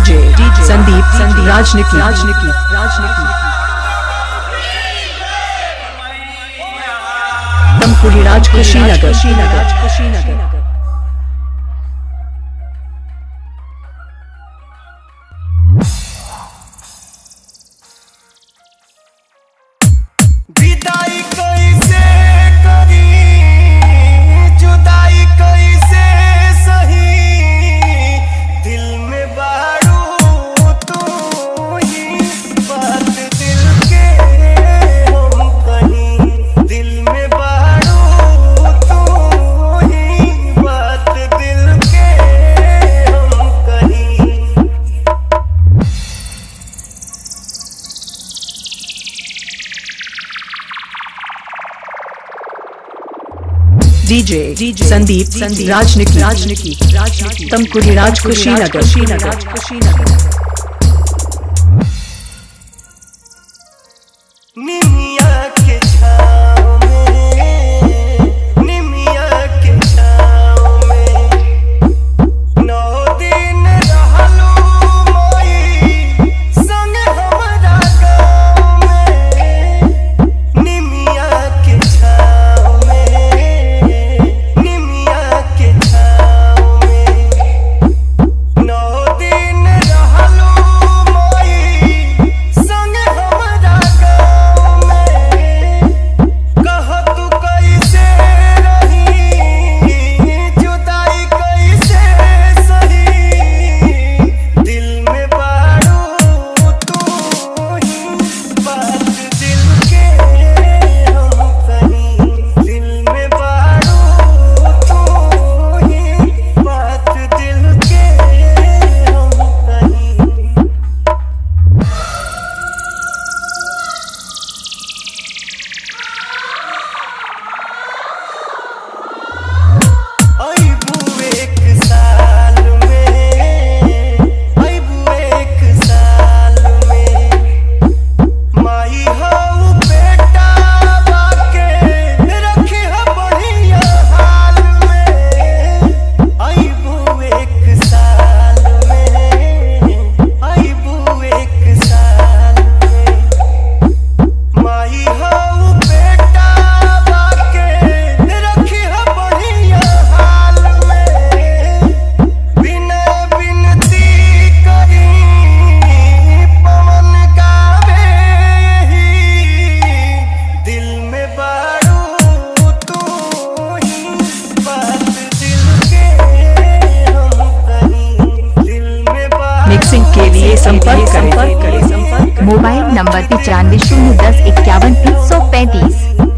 DJ Sandeep राजनिकी तमकुड़ी राज कुशीनगर विदाई कैसे करी जुदाई कैसे सही दिल में बारू तू ही बात दिल के हम कहीं दिल में बारू तू ही बात दिल के हम कहीं डीजे संदीप राजनिकी तमकुड़ी राज कुशीनगर निमिया के छाँव में निमिया के छाँव में 9 दिन रहलू मोई संग हमरा गाँव में निमिया के छाँव में निमिया के छाँव में 9 दिन रहलू मोई संग हमरा गाँव में कह तू कैसे रही जुदाई कैसे सही दिल में बारू तू ही बात दिल के हम कहीं दिल में बारू तू ही बात दिल के हम कहीं अइबू एक साल में अइबू एक साल में माई हऊ बेटा बाके रखी ह बढ़िया हाल में अइबू एक साल में अइबू एक साल में माई हऊ बेटा बाके रखी ह बढ़िया हाल में बिना बिनती करी पवन गावे यही दिल में बारू तू ही बात दिल के हम कहीं दिल में बारू मिक्सिंग के लिए संपर्क करें मोबाइल नंबर 95 010 51 335।